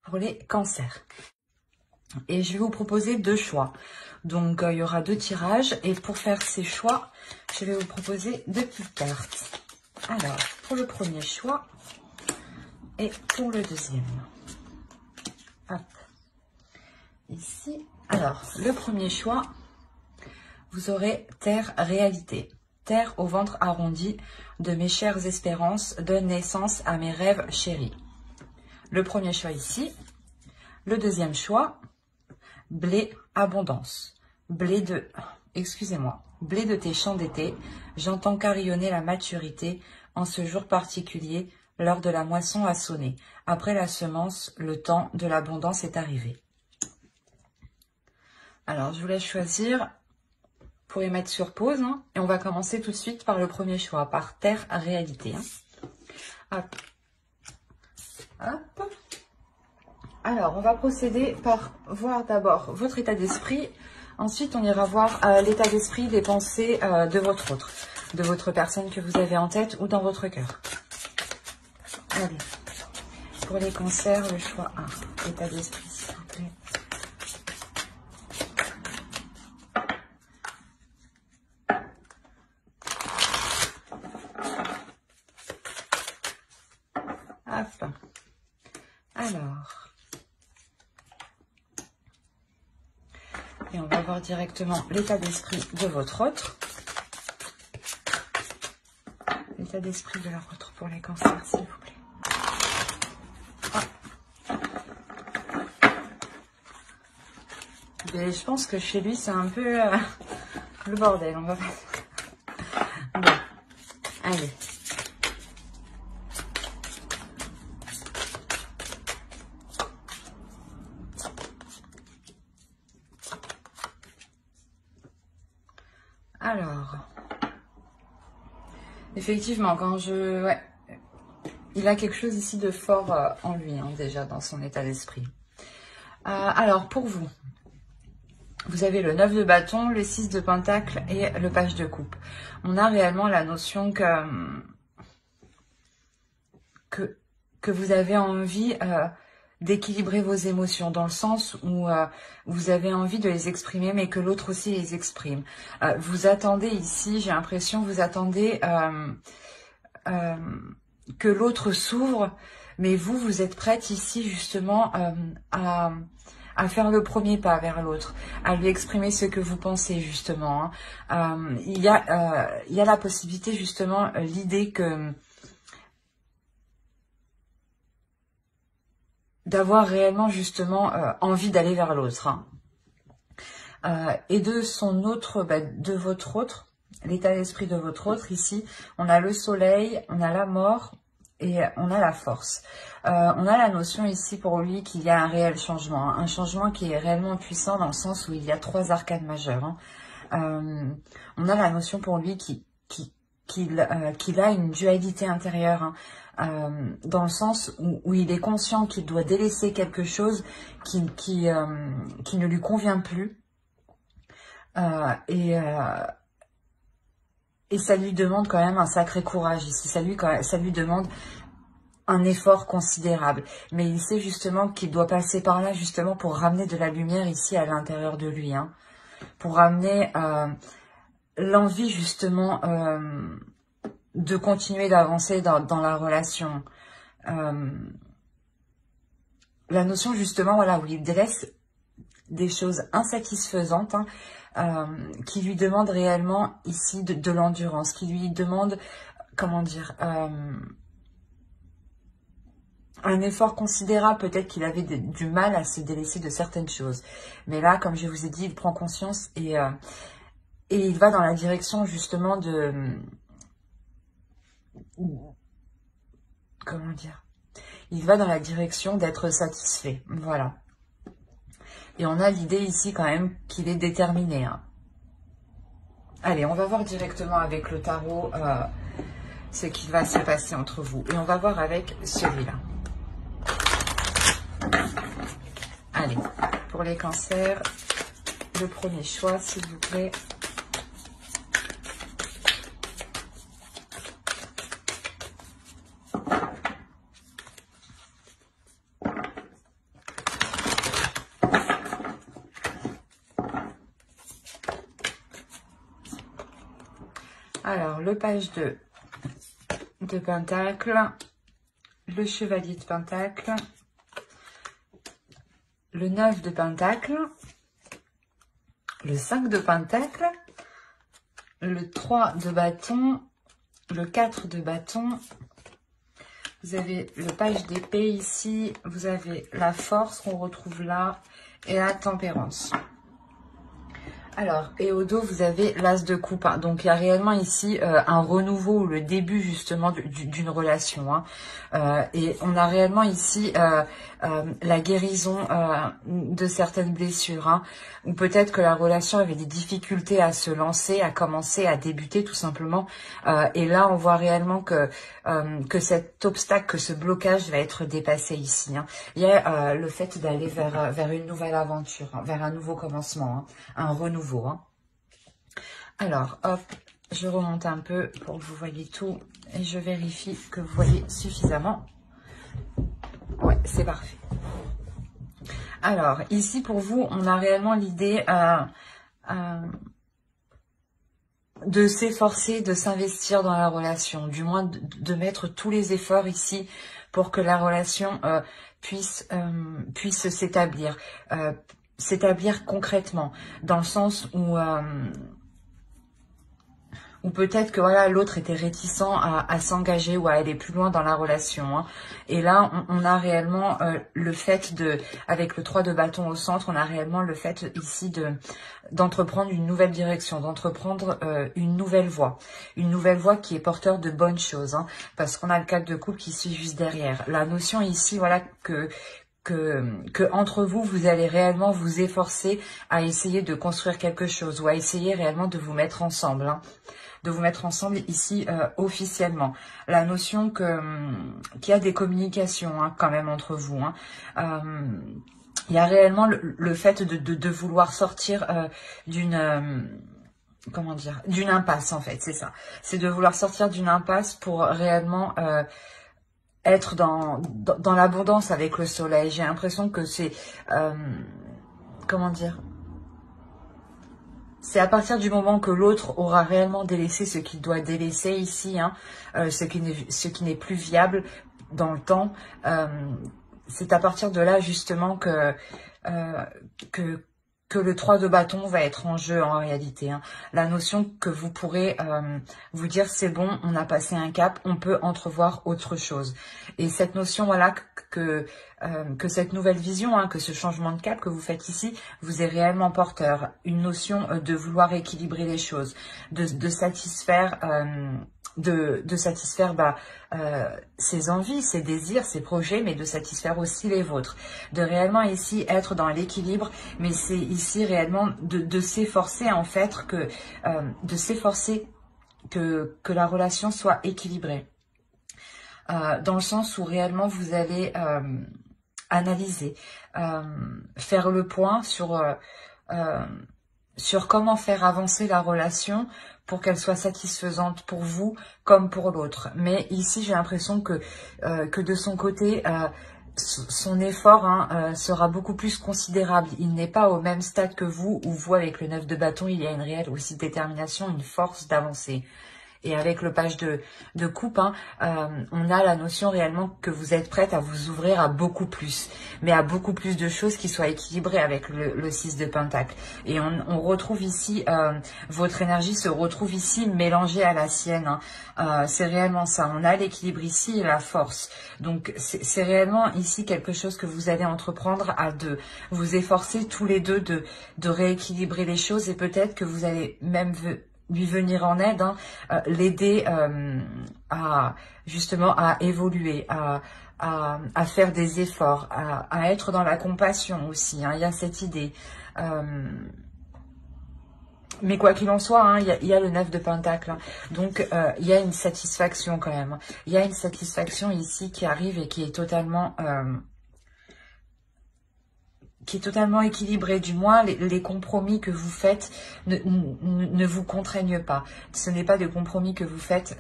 pour les cancers. Et je vais vous proposer 2 choix. Donc, il y aura 2 tirages. Et pour faire ces choix, je vais vous proposer 2 petites cartes. Alors, pour le premier choix et pour le deuxième. Hop. Ici. Alors, le premier choix, vous aurez Terre réalité. Terre au ventre arrondi de mes chères espérances donne naissance à mes rêves chéris. Le premier choix ici. Le deuxième choix, blé abondance. Blé de, excusez-moi, blé de tes champs d'été, j'entends carillonner la maturité en ce jour particulier, l'heure de la moisson a sonné. Après la semence, le temps de l'abondance est arrivé. Alors, je vous laisse choisir. Vous pourrez mettre sur pause. Hein, et on va commencer tout de suite par le premier choix, par Terre réalité. Hein. Hop. Hop. Alors, on va procéder par voir d'abord votre état d'esprit. Ensuite, on ira voir l'état d'esprit des pensées de votre autre, de votre personne que vous avez en tête ou dans votre cœur. Allez, pour les cancers, le choix 1, état d'esprit, s'il vous plaît. Hop. Alors... Et on va voir directement l'état d'esprit de votre autre. L'état d'esprit de leur autre pour les cancers, s'il vous plaît. Et je pense que chez lui, c'est un peu le bordel. On va voir. Bon, allez. Alors, effectivement, quand je... Ouais, il a quelque chose ici de fort en lui, hein, déjà, dans son état d'esprit. Alors, pour vous, vous avez le 9 de bâton, le 6 de pentacle et le page de coupe. On a réellement la notion que vous avez envie... d'équilibrer vos émotions, dans le sens où vous avez envie de les exprimer, mais que l'autre aussi les exprime. Vous attendez ici, j'ai l'impression, vous attendez que l'autre s'ouvre, mais vous êtes prête ici justement à faire le premier pas vers l'autre, à lui exprimer ce que vous pensez justement. Hein. Il y a la possibilité justement, l'idée que... d'avoir réellement justement envie d'aller vers l'autre. Hein. Et de son autre, de votre autre, l'état d'esprit de votre autre, ici, on a le soleil, on a la mort et on a la force. On a la notion ici pour lui qu'il y a un réel changement, hein, un changement qui est réellement puissant dans le sens où il y a 3 arcanes majeures. Hein. On a la notion pour lui qu'il a une dualité intérieure, hein. Dans le sens où il est conscient qu'il doit délaisser quelque chose qui ne lui convient plus. Et ça lui demande quand même un sacré courage ici. Ça lui demande un effort considérable. Mais il sait justement qu'il doit passer par là justement pour ramener de la lumière ici à l'intérieur de lui. Hein, pour ramener l'envie justement... de continuer d'avancer dans la relation. La notion justement, voilà, où il délaisse des choses insatisfaisantes, hein, qui lui demandent réellement ici de l'endurance, qui lui demandent, comment dire, un effort considérable. Peut-être qu'il avait du mal à se délaisser de certaines choses. Mais là, comme je vous ai dit, il prend conscience et il va dans la direction justement de... comment dire, il va dans la direction d'être satisfait, voilà. Et on a l'idée ici quand même qu'il est déterminé. Hein. Allez, on va voir directement avec le tarot ce qui va se passer entre vous. Et on va voir avec celui-là. Allez, pour les cancers, le premier choix, s'il vous plaît. Alors, le page de Pentacle, le chevalier de Pentacle, le 9 de Pentacle, le 5 de Pentacle, le 3 de bâton, le 4 de bâton. Vous avez le page d'épée ici, vous avez la force qu'on retrouve là et la tempérance. Alors, et au dos, vous avez l'as de coupe. Hein. Donc, il y a réellement ici un renouveau, le début justement d'une relation. Hein. Et on a réellement ici la guérison de certaines blessures. Hein. Ou peut-être que la relation avait des difficultés à se lancer, à commencer, à débuter tout simplement. Et là, on voit réellement que cet obstacle, que ce blocage va être dépassé ici. Hein. Il y a le fait d'aller vers une nouvelle aventure, hein, vers un nouveau commencement, hein, un renouveau. Hein. Alors, hop, je remonte un peu pour que vous voyez tout et je vérifie que vous voyez suffisamment. Ouais, c'est parfait. Alors, ici pour vous, on a réellement l'idée de s'efforcer, de s'investir dans la relation, du moins de mettre tous les efforts ici pour que la relation puisse s'établir. S'établir concrètement, dans le sens où peut-être que voilà, l'autre était réticent à s'engager ou à aller plus loin dans la relation. Hein. Et là, on a réellement le fait avec le 3 de bâton au centre, on a réellement le fait ici d'entreprendre une nouvelle direction, d'entreprendre une nouvelle voie qui est porteur de bonnes choses. Hein, parce qu'on a le 4 de coupe qui suit juste derrière. La notion ici, voilà, que entre vous, vous allez réellement vous efforcer à essayer de construire quelque chose ou à essayer réellement de vous mettre ensemble. Hein. De vous mettre ensemble ici officiellement. La notion qu'il y a des communications hein, quand même entre vous. Hein. Il y a réellement le fait de vouloir sortir comment dire, d'une impasse en fait, c'est ça. C'est de vouloir sortir d'une impasse pour réellement être dans l'abondance avec le soleil. J'ai l'impression que c'est comment dire, c'est à partir du moment que l'autre aura réellement délaissé ce qu'il doit délaisser ici, hein, ce qui n'est plus viable dans le temps, c'est à partir de là justement que le 3 de bâton va être en jeu en réalité. Hein. La notion que vous pourrez vous dire c'est bon, on a passé un cap, on peut entrevoir autre chose. Et cette notion, voilà, que cette nouvelle vision, hein, que ce changement de cap que vous faites ici, vous est réellement porteur. Une notion de vouloir équilibrer les choses, de satisfaire... de satisfaire ses envies, ses désirs, ses projets, mais de satisfaire aussi les vôtres. De réellement ici être dans l'équilibre, mais c'est ici réellement de s'efforcer en fait de s'efforcer que la relation soit équilibrée. Dans le sens où réellement vous allez analyser, faire le point sur comment faire avancer la relation pour qu'elle soit satisfaisante pour vous comme pour l'autre. Mais ici, j'ai l'impression que de son côté, son effort hein, sera beaucoup plus considérable. Il n'est pas au même stade que vous, où vous, avec le 9 de bâton, il y a une réelle aussi détermination, une force d'avancer. Et avec le page de coupe, hein, on a la notion réellement que vous êtes prête à vous ouvrir à beaucoup plus. Mais à beaucoup plus de choses qui soient équilibrées avec le 6 de pentacle. Et on retrouve ici, votre énergie se retrouve ici mélangée à la sienne. Hein. C'est réellement ça. On a l'équilibre ici et la force. Donc c'est réellement ici quelque chose que vous allez entreprendre à deux. Vous efforcer tous les deux de rééquilibrer les choses. Et peut-être que vous allez même lui venir en aide, hein, l'aider justement à évoluer, à faire des efforts, à être dans la compassion aussi. Hein, il y a cette idée. Mais quoi qu'il en soit, hein, il y a le 9 de pentacle. Hein, donc, il y a une satisfaction quand même. Il y a une satisfaction ici qui arrive et qui est totalement... équilibré. Du moins, les compromis que vous faites ne vous contraignent pas. Ce n'est pas des compromis que vous faites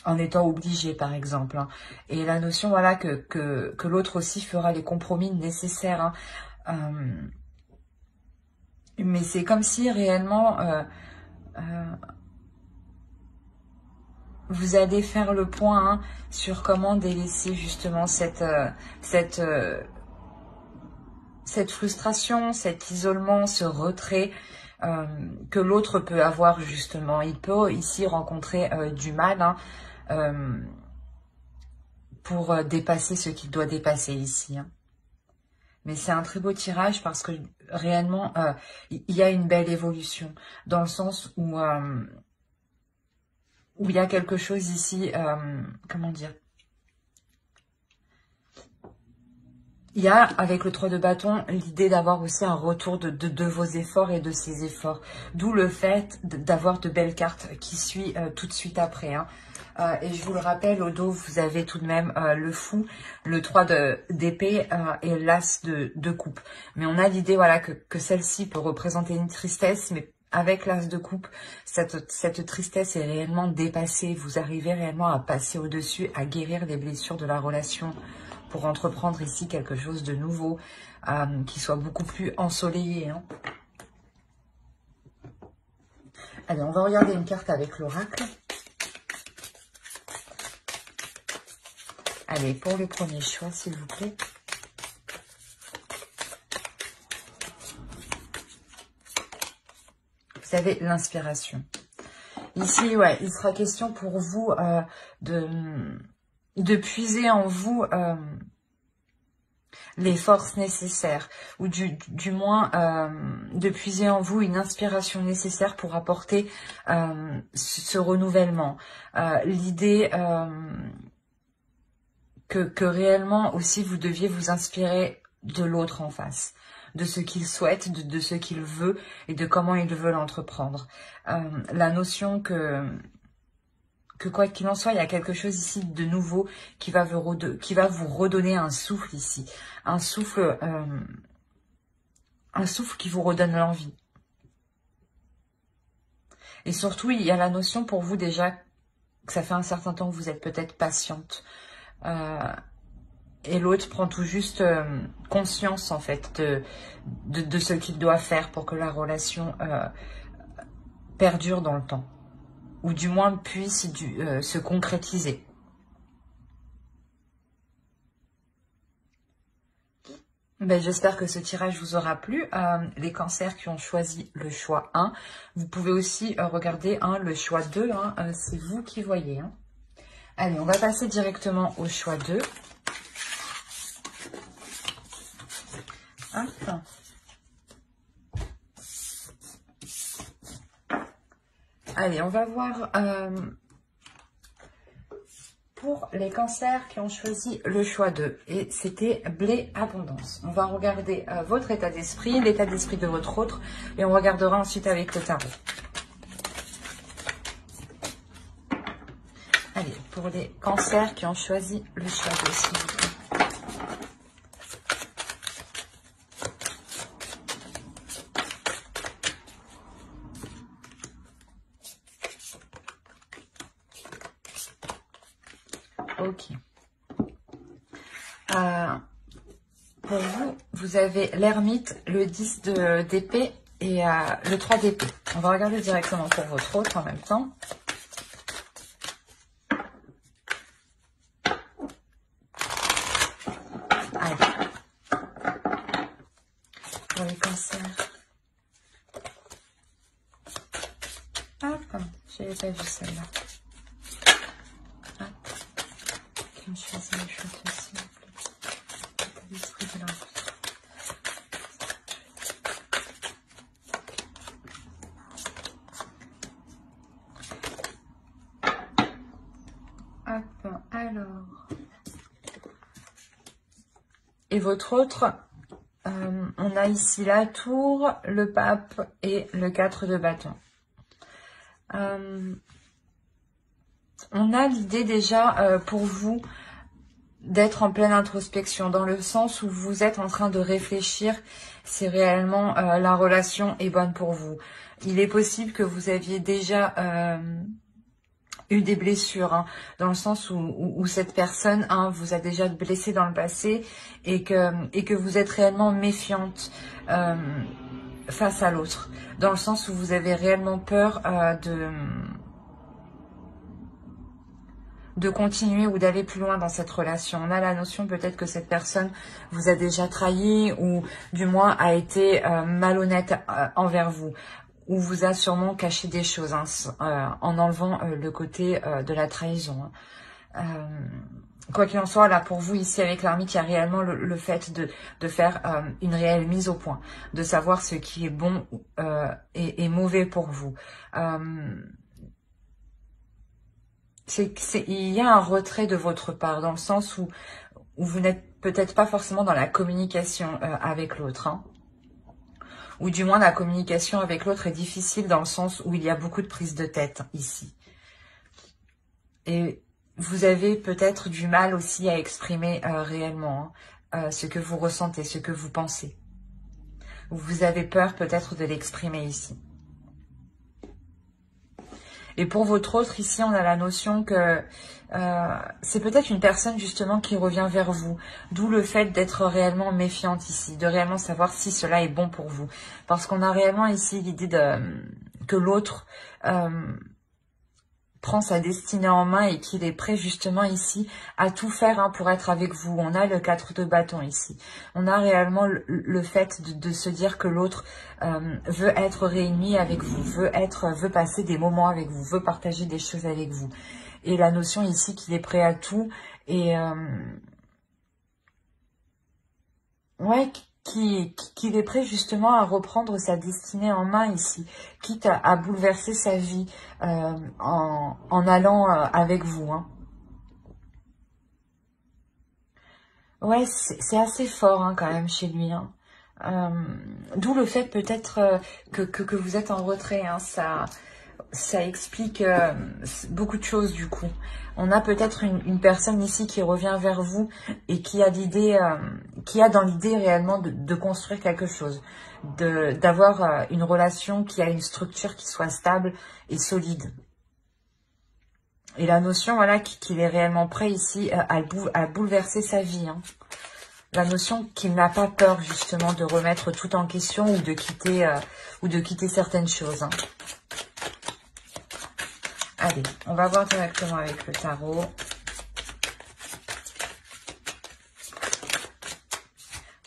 en étant obligé, par exemple. Hein. Et la notion, voilà, que l'autre aussi fera les compromis nécessaires. Hein. Mais c'est comme si réellement... vous allez faire le point hein, sur comment délaisser justement cette frustration, cet isolement, ce retrait que l'autre peut avoir justement. Il peut ici rencontrer du mal hein, pour dépasser ce qu'il doit dépasser ici. Hein. Mais c'est un très beau tirage parce que réellement, il y a une belle évolution dans le sens où il y a quelque chose ici, comment dire, il y a, avec le 3 de bâton, l'idée d'avoir aussi un retour de vos efforts et de ces efforts. D'où le fait d'avoir de belles cartes qui suivent tout de suite après. Hein. Et je vous le rappelle, au dos, vous avez tout de même le fou, le 3 d'épée et l'as de coupe. Mais on a l'idée voilà, que celle-ci peut représenter une tristesse, mais avec l'as de coupe, cette tristesse est réellement dépassée. Vous arrivez réellement à passer au-dessus, à guérir les blessures de la relation, pour entreprendre ici quelque chose de nouveau, qui soit beaucoup plus ensoleillé. Hein. Allez, on va regarder une carte avec l'oracle. Allez, pour le premier choix, s'il vous plaît. Vous avez l'inspiration. Ici, ouais, il sera question pour vous de puiser en vous les forces nécessaires, ou du moins de puiser en vous une inspiration nécessaire pour apporter ce renouvellement. L'idée que réellement aussi vous deviez vous inspirer de l'autre en face, de ce qu'il souhaite, de ce qu'il veut et de comment il veut l'entreprendre. La notion que quoi qu'il en soit, il y a quelque chose ici de nouveau qui va vous redonner un souffle ici. Un souffle qui vous redonne l'envie. Et surtout, il y a la notion pour vous déjà que ça fait un certain temps que vous êtes peut-être patiente. Et l'autre prend tout juste conscience en fait de ce qu'il doit faire pour que la relation perdure dans le temps. Ou du moins puisse se concrétiser. Ben, j'espère que ce tirage vous aura plu. Les cancers qui ont choisi le choix 1, vous pouvez aussi regarder le choix 2, c'est vous qui voyez. Hein. Allez, on va passer directement au choix 2. Hop. Allez, on va voir pour les cancers qui ont choisi le choix 2. Et c'était blé abondance. On va regarder votre état d'esprit, l'état d'esprit de votre autre. Et on regardera ensuite avec le tarot. Allez, pour les cancers qui ont choisi le choix 2, s'il vous plaît. Ok. Pour vous, vous avez l'ermite, le 10 d'épée et le 3 d'épée. On va regarder directement pour votre autre en même temps. Allez. Pour les cancers. Hop, j'avais pas vu celle-là. On choisit le choix de s'il vous plaît. L'esprit de l'envie. Hop, alors. Et votre autre, on a ici la tour, le pape et le 4 de bâton. On a l'idée déjà pour vous d'être en pleine introspection, dans le sens où vous êtes en train de réfléchir si réellement la relation est bonne pour vous. Il est possible que vous aviez déjà eu des blessures, hein, dans le sens où cette personne vous a déjà blessé dans le passé et que vous êtes réellement méfiante face à l'autre, dans le sens où vous avez réellement peur de continuer ou d'aller plus loin dans cette relation. On a la notion peut-être que cette personne vous a déjà trahi ou du moins a été malhonnête envers vous, ou vous a sûrement caché des choses en enlevant le côté de la trahison. Quoi qu'il en soit, là pour vous ici avec l'ermite, il y a réellement le fait de faire une réelle mise au point, de savoir ce qui est bon et mauvais pour vous. Il y a un retrait de votre part, dans le sens où vous n'êtes peut-être pas forcément dans la communication avec l'autre. Ou du moins la communication avec l'autre est difficile dans le sens où il y a beaucoup de prise de tête ici. Et vous avez peut-être du mal aussi à exprimer réellement ce que vous ressentez, ce que vous pensez. Vous avez peur peut-être de l'exprimer ici. Et pour votre autre, ici, on a la notion que c'est peut-être une personne justement qui revient vers vous. D'où le fait d'être réellement méfiante ici, de réellement savoir si cela est bon pour vous. Parce qu'on a réellement ici l'idée que l'autre prend sa destinée en main et qu'il est prêt justement ici à tout faire pour être avec vous. On a le 4 de bâton ici. On a réellement le fait de se dire que l'autre veut être réuni avec vous, veut passer des moments avec vous, veut partager des choses avec vous. Et la notion ici qu'il est prêt à tout et ouais, qu'il est prêt justement à reprendre sa destinée en main ici, quitte à bouleverser sa vie en allant avec vous. Ouais, c'est assez fort quand même chez lui. D'où le fait peut-être que vous êtes en retrait. Ça explique beaucoup de choses du coup. On a peut-être une personne ici qui revient vers vous et qui a l'idée, qui a dans l'idée réellement de construire quelque chose, d'avoir une relation qui a une structure qui soit stable et solide. Et la notion, voilà, qu'il est réellement prêt ici à bouleverser sa vie. La notion qu'il n'a pas peur justement de remettre tout en question ou de quitter certaines choses. Allez, on va voir directement avec le tarot.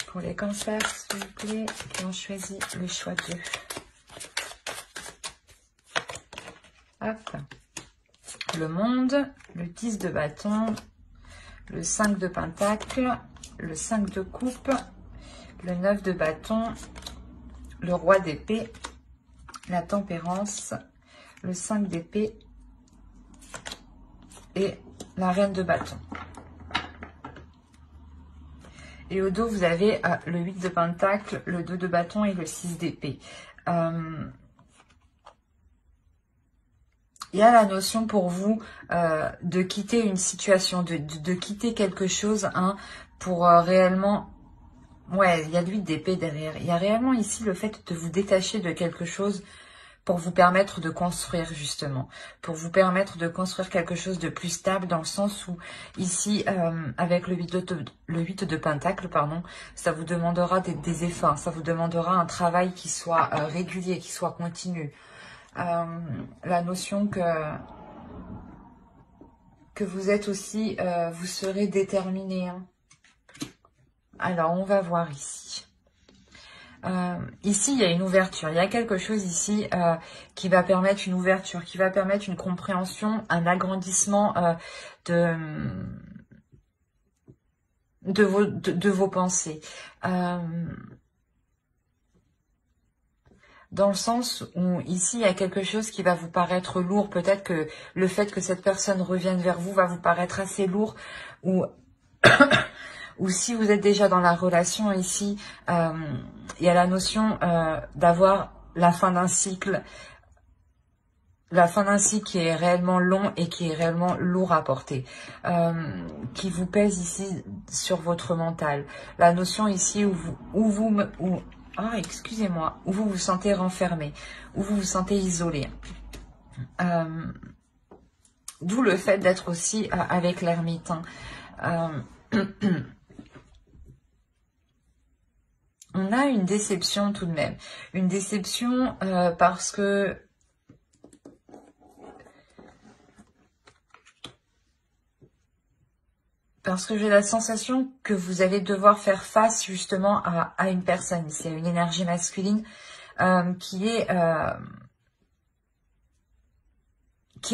Pour les cancers, s'il vous plaît, qui ont choisi le choix 2. Hop. Le monde, le 10 de bâton, le 5 de pentacle, le 5 de coupe, le 9 de bâton, le roi d'épée, la tempérance, le 5 d'épée et la reine de bâton. Et au dos, vous avez le 8 de pentacle, le 2 de bâton et le 6 d'épée. Il y a la notion pour vous de quitter une situation, de quitter quelque chose pour réellement... Ouais, il y a le 8 d'épée derrière. Il y a réellement ici le fait de vous détacher de quelque chose pour vous permettre de construire justement. Pour vous permettre de construire quelque chose de plus stable dans le sens où ici, avec le 8 de pentacle, pardon, ça vous demandera des efforts. Ça vous demandera un travail qui soit régulier, qui soit continu. La notion que vous êtes aussi, vous serez déterminé. Alors, on va voir ici. Ici, il y a une ouverture. Il y a quelque chose ici qui va permettre une ouverture, qui va permettre une compréhension, un agrandissement de vos pensées. Dans le sens où ici, il y a quelque chose qui va vous paraître lourd. Peut-être que le fait que cette personne revienne vers vous va vous paraître assez lourd. Ou, ou si vous êtes déjà dans la relation ici, il y a la notion d'avoir la fin d'un cycle. La fin d'un cycle qui est réellement long et qui est réellement lourd à porter. Qui vous pèse ici sur votre mental. La notion ici où excusez-moi, où vous vous sentez renfermé, où vous vous sentez isolé. D'où le fait d'être aussi avec l'ermite. On a une déception tout de même. Une déception parce que parce que j'ai la sensation que vous allez devoir faire face justement à une personne. C'est une énergie masculine qui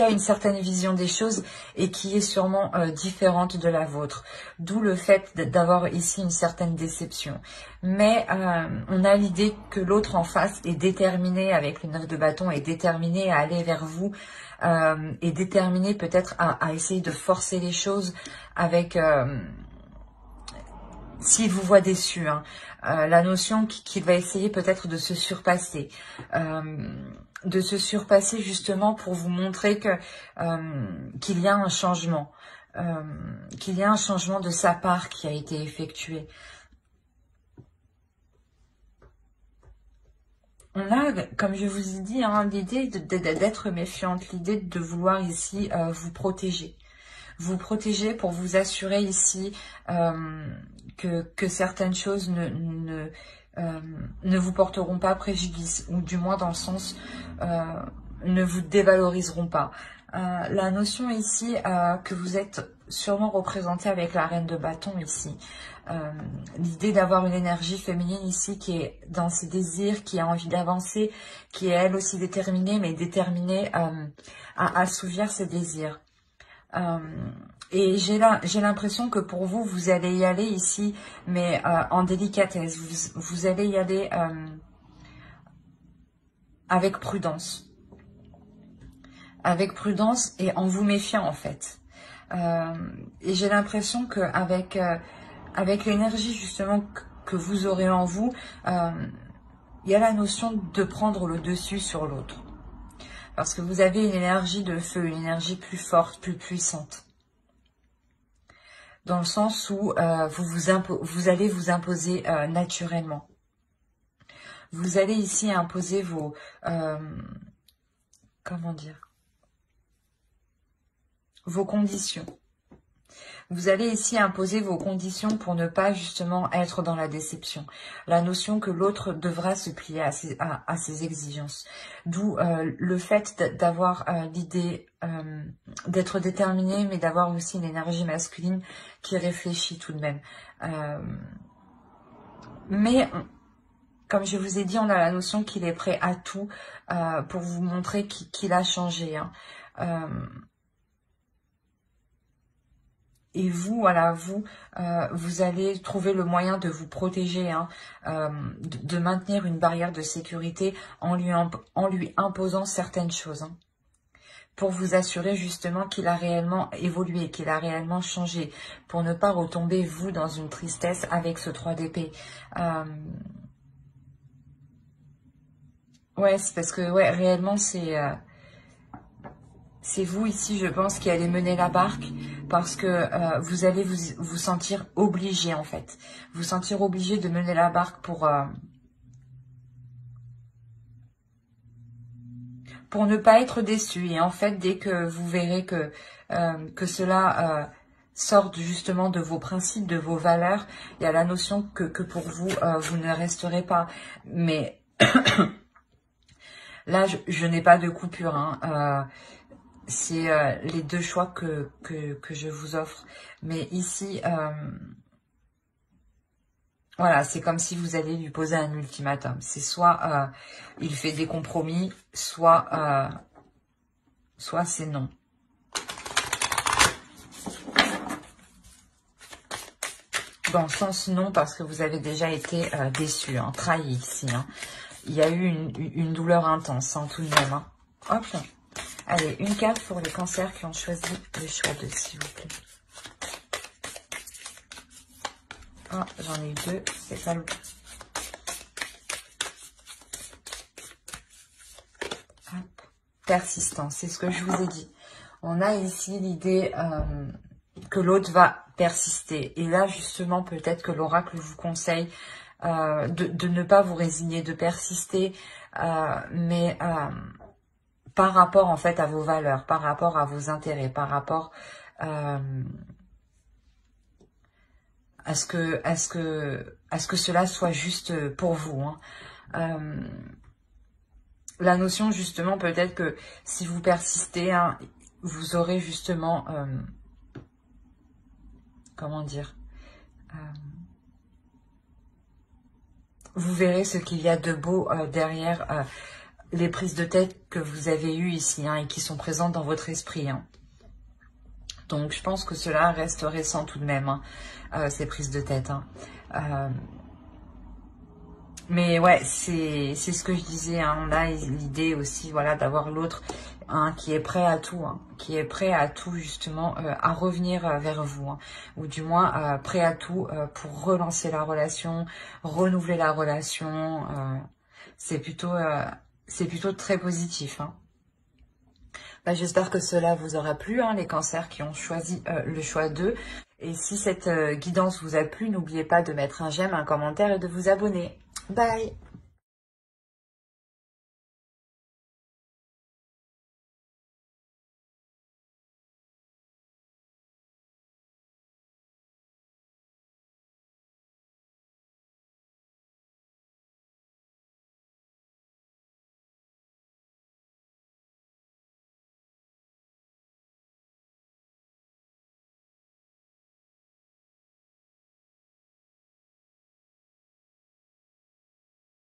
a une certaine vision des choses et qui est sûrement différente de la vôtre. D'où le fait d'avoir ici une certaine déception. Mais on a l'idée que l'autre en face est déterminé, avec le 9 de bâton, est déterminé à aller vers vous, est déterminé peut-être à essayer de forcer les choses avec... s'il vous voit déçu, hein, la notion qu'il va essayer peut-être de se surpasser. Justement pour vous montrer que qu'il y a un changement, de sa part qui a été effectué. On a, comme je vous ai dit, hein, l'idée d'être méfiante, l'idée de vouloir ici vous protéger. Vous protéger pour vous assurer ici que certaines choses ne vous porteront pas préjudice, ou du moins dans le sens ne vous dévaloriseront pas. La notion ici que vous êtes sûrement représenté avec la reine de bâton ici. L'idée d'avoir une énergie féminine ici qui est dans ses désirs, qui a envie d'avancer, qui est elle aussi déterminée, mais déterminée à assouvir ses désirs. Et j'ai l'impression que pour vous, vous allez y aller ici, mais en délicatesse. Vous allez y aller avec prudence. Avec prudence et en vous méfiant en fait. Et j'ai l'impression qu'avec avec l'énergie justement que vous aurez en vous, il y a la notion de prendre le dessus sur l'autre. Parce que vous avez une énergie de feu, une énergie plus forte, plus puissante. Dans le sens où vous allez vous imposer naturellement. Vous allez ici imposer vos... comment dire, vos conditions. Vous allez ici imposer vos conditions pour ne pas justement être dans la déception. La notion que l'autre devra se plier à ses exigences. D'où le fait d'avoir l'idée d'être déterminé, mais d'avoir aussi une énergie masculine qui réfléchit tout de même. Mais... comme je vous ai dit, on a la notion qu'il est prêt à tout pour vous montrer qu'il a changé. Hein. Et vous, voilà, vous allez trouver le moyen de vous protéger, hein, de maintenir une barrière de sécurité en lui imposant certaines choses. Hein, pour vous assurer justement qu'il a réellement évolué, qu'il a réellement changé, pour ne pas retomber, vous, dans une tristesse avec ce 3 d'épée. Ouais, c'est parce que, ouais, réellement, c'est vous ici, je pense, qui allez mener la barque, parce que vous allez vous sentir obligé, en fait. Vous sentir obligé de mener la barque pour ne pas être déçu. Et en fait, dès que vous verrez que cela sort justement de vos principes, de vos valeurs, il y a la notion que pour vous, vous ne resterez pas. Mais... là, je n'ai pas de coupure. Hein. C'est les deux choix que je vous offre. Mais ici, voilà, c'est comme si vous alliez lui poser un ultimatum. C'est soit il fait des compromis, soit c'est non. Dans le sens non, parce que vous avez déjà été déçu, hein, trahi ici. Hein. Il y a eu une douleur intense, hein, tout de même. Hein. Hop. Allez, une carte pour les cancers qui ont choisi le choix de, s'il vous plaît. Ah, j'en ai eu deux, c'est pas le... Hop. Persistance, c'est ce que je vous ai dit. On a ici l'idée que l'autre va persister. Et là, justement, peut-être que l'oracle vous conseille de ne pas vous résigner, de persister, mais par rapport en fait à vos valeurs, par rapport à vos intérêts, par rapport à ce que cela soit juste pour vous. Hein. La notion justement peut-être que si vous persistez, hein, vous aurez justement comment dire, vous verrez ce qu'il y a de beau derrière les prises de tête que vous avez eues ici, hein, et qui sont présentes dans votre esprit, hein. Donc, je pense que cela reste récent tout de même, hein, ces prises de tête, hein. Mais ouais, c'est ce que je disais, hein. On a l'idée aussi, voilà, d'avoir l'autre, hein, qui est prêt à tout, hein, qui est prêt à tout justement, à revenir vers vous, hein, ou du moins prêt à tout pour relancer la relation, renouveler la relation. C'est plutôt très positif, hein. Bah, j'espère que cela vous aura plu, hein, les cancers qui ont choisi le choix 2. Et si cette guidance vous a plu, n'oubliez pas de mettre un j'aime, un commentaire et de vous abonner. Bye!